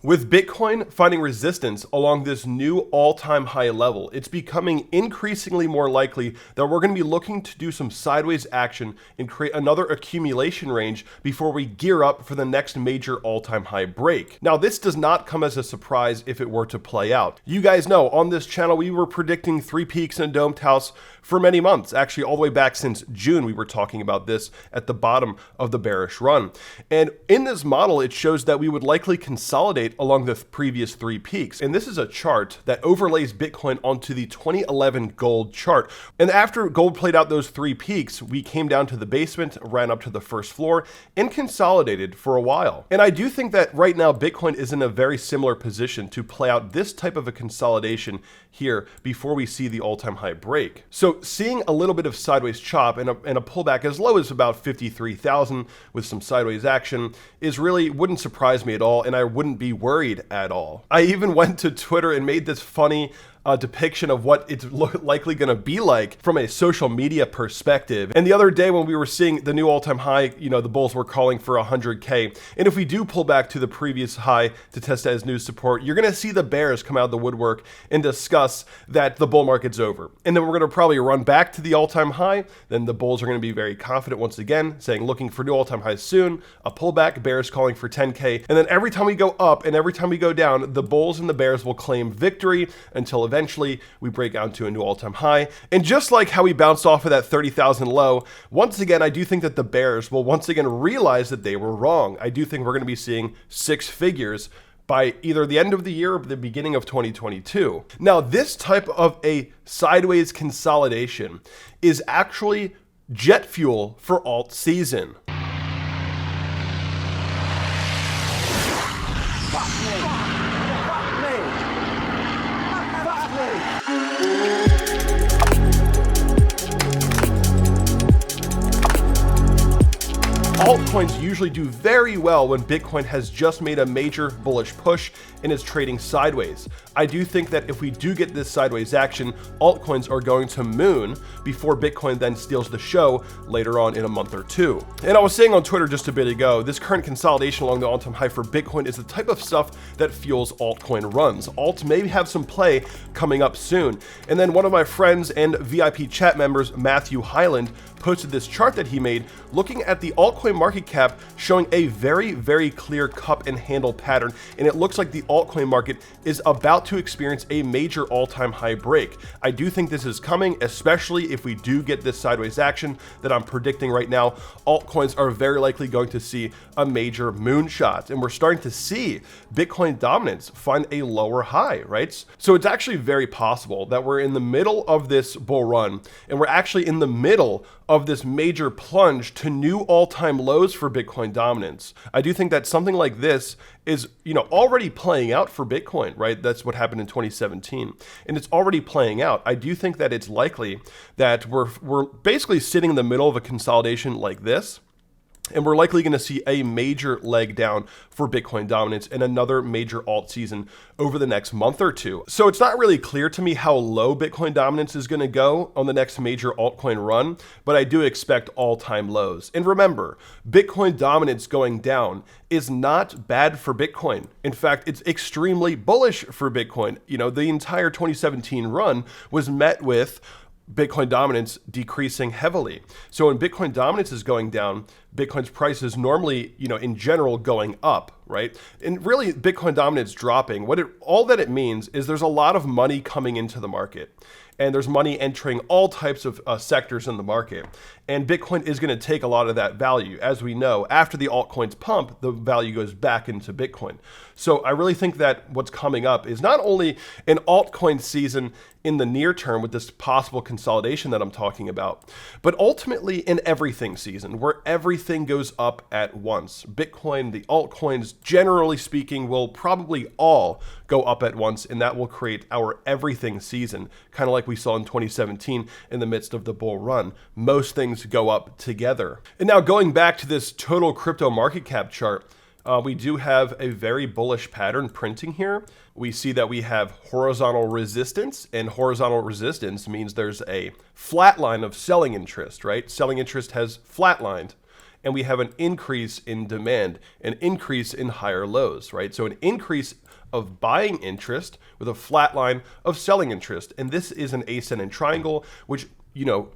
With Bitcoin finding resistance along this new all-time high level, it's becoming increasingly more likely that we're going to be looking to do some sideways action and create another accumulation range before we gear up for the next major all-time high break. Now, this does not come as a surprise if it were to play out. You guys know on this channel we were predicting 3 peaks in a domed house for many months. Actually, all the way back since June, we were talking about this at the bottom of the bearish run. And in this model, it shows that we would likely consolidate along the previous 3 peaks. And this is a chart that overlays Bitcoin onto the 2011 gold chart. And after gold played out those 3 peaks, we came down to the basement, ran up to the first floor, and consolidated for a while. And I do think that right now, Bitcoin is in a very similar position to play out this type of a consolidation here before we see the all-time high break. So seeing a little bit of sideways chop and a pullback as low as about 53,000 with some sideways action is really wouldn't surprise me at all, and I wouldn't be worried at all. I even went to Twitter and made this funny depiction of what it's likely going to be like from a social media perspective. And the other day when we were seeing the new all-time high, the bulls were calling for 100K. And if we do pull back to the previous high to test as new support, you're going to see the bears come out of the woodwork and discuss that the bull market's over. And then we're going to probably run back to the all-time high. Then the bulls are going to be very confident once again, saying looking for new all-time highs soon, a pullback, bears calling for 10K. And then every time we go up and every time we go down, the bulls and the bears will claim victory until eventually we break out to a new all-time high. And just like how we bounced off of that 30,000 low, once again, I do think that the bears will once again realize that they were wrong. I do think we're going to be seeing 6 figures by either the end of the year or the beginning of 2022. Now, this type of a sideways consolidation is actually jet fuel for alt season. Altcoins usually do very well when Bitcoin has just made a major bullish push and is trading sideways. I do think that if we do get this sideways action, altcoins are going to moon before Bitcoin then steals the show later on in a month or two. And I was saying on Twitter just a bit ago, this current consolidation along the all-time high for Bitcoin is the type of stuff that fuels altcoin runs. Alts may have some play coming up soon. And then one of my friends and VIP chat members, Matthew Highland, posted this chart that he made looking at the altcoin market cap showing a very, very clear cup and handle pattern. And it looks like the altcoin market is about to experience a major all-time high break. I do think this is coming, especially if we do get this sideways action that I'm predicting right now. Altcoins are very likely going to see a major moonshot. And we're starting to see Bitcoin dominance find a lower high, right? So it's actually very possible that we're in the middle of this bull run and we're actually in the middle of this major plunge to new all-time lows for Bitcoin dominance. I do think that something like this is, already playing out for Bitcoin, right? That's what happened in 2017. And it's already playing out. I do think that it's likely that we're basically sitting in the middle of a consolidation like this. And we're likely going to see a major leg down for Bitcoin dominance and another major alt season over the next month or two. So it's not really clear to me how low Bitcoin dominance is going to go on the next major altcoin run, but I do expect all-time lows. And remember, Bitcoin dominance going down is not bad for Bitcoin. In fact, it's extremely bullish for Bitcoin. The entire 2017 run was met with Bitcoin dominance decreasing heavily. So when Bitcoin dominance is going down, Bitcoin's price is normally, in general going up, right? And really Bitcoin dominance dropping, all that it means is there's a lot of money coming into the market. And there's money entering all types of sectors in the market. And Bitcoin is going to take a lot of that value. As we know, after the altcoins pump, the value goes back into Bitcoin. So I really think that what's coming up is not only an altcoin season in the near term with this possible consolidation that I'm talking about, but ultimately an everything season where everything goes up at once. Bitcoin, the altcoins, generally speaking, will probably all go up at once, and that will create our everything season, kind of like we saw in 2017 in the midst of the bull run. Most things go up together. And now going back to this total crypto market cap chart, we do have a very bullish pattern printing here. We see that we have horizontal resistance, and horizontal resistance means there's a flat line of selling interest, right? Selling interest has flatlined. and we have an increase in demand, an increase in higher lows, right? So an increase of buying interest with a flat line of selling interest. And this is an ascending triangle, which, you know,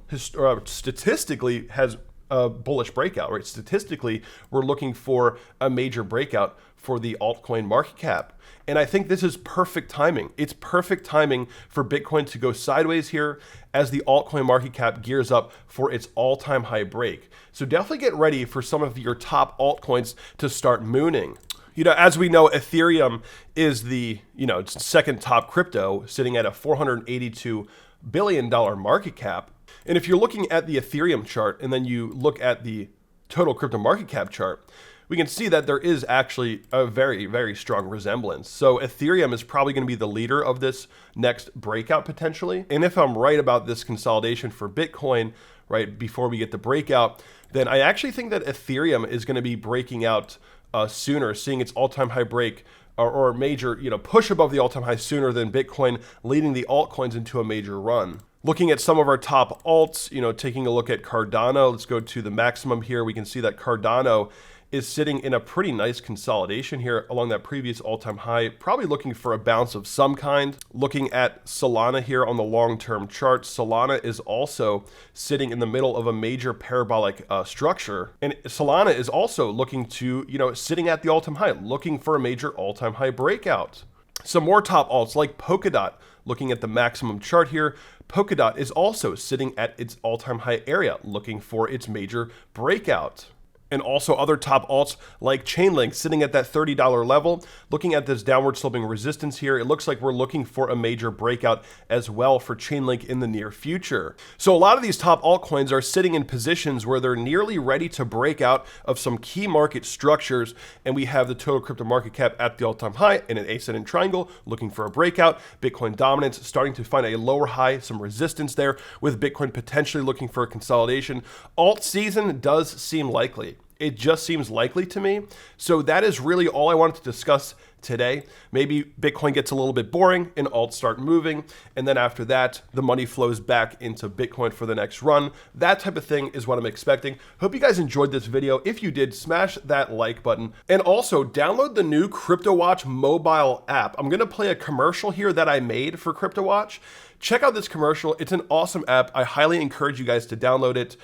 statistically has a bullish breakout, right? Statistically, we're looking for a major breakout for the altcoin market cap. And I think this is perfect timing. It's perfect timing for Bitcoin to go sideways here as the altcoin market cap gears up for its all-time high break. So definitely get ready for some of your top altcoins to start mooning. You know, as we know, Ethereum is the, second top crypto, sitting at a $482 billion market cap. And if you're looking at the Ethereum chart and then you look at the total crypto market cap chart, we can see that there is actually a very, very strong resemblance. So Ethereum is probably going to be the leader of this next breakout potentially. And if I'm right about this consolidation for Bitcoin, right, before we get the breakout, then I actually think that Ethereum is going to be breaking out sooner, seeing its all-time high break or major, push above the all-time high sooner than Bitcoin, leading the altcoins into a major run. Looking at some of our top alts, taking a look at Cardano, let's go to the maximum here. We can see that Cardano is sitting in a pretty nice consolidation here along that previous all-time high, probably looking for a bounce of some kind. Looking at Solana here on the long-term chart, Solana is also sitting in the middle of a major parabolic structure. And Solana is also looking to, sitting at the all-time high, looking for a major all-time high breakout. Some more top alts like Polkadot, looking at the maximum chart here, Polkadot is also sitting at its all-time high area, looking for its major breakout. And also other top alts like Chainlink sitting at that $30 level. Looking at this downward sloping resistance here, it looks like we're looking for a major breakout as well for Chainlink in the near future. So a lot of these top altcoins are sitting in positions where they're nearly ready to break out of some key market structures. And we have the total crypto market cap at the all-time high in an ascending triangle looking for a breakout. Bitcoin dominance starting to find a lower high, some resistance there, with Bitcoin potentially looking for a consolidation. Alt season does seem likely. It just seems likely to me. So that is really all I wanted to discuss today. Maybe Bitcoin gets a little bit boring and alts start moving. And then after that, the money flows back into Bitcoin for the next run. That type of thing is what I'm expecting. Hope you guys enjoyed this video. If you did, smash that like button. And also download the new Cryptowatch Mobile App. I'm going to play a commercial here that I made for Cryptowatch. Check out this commercial. It's an awesome app. I highly encourage you guys to download it.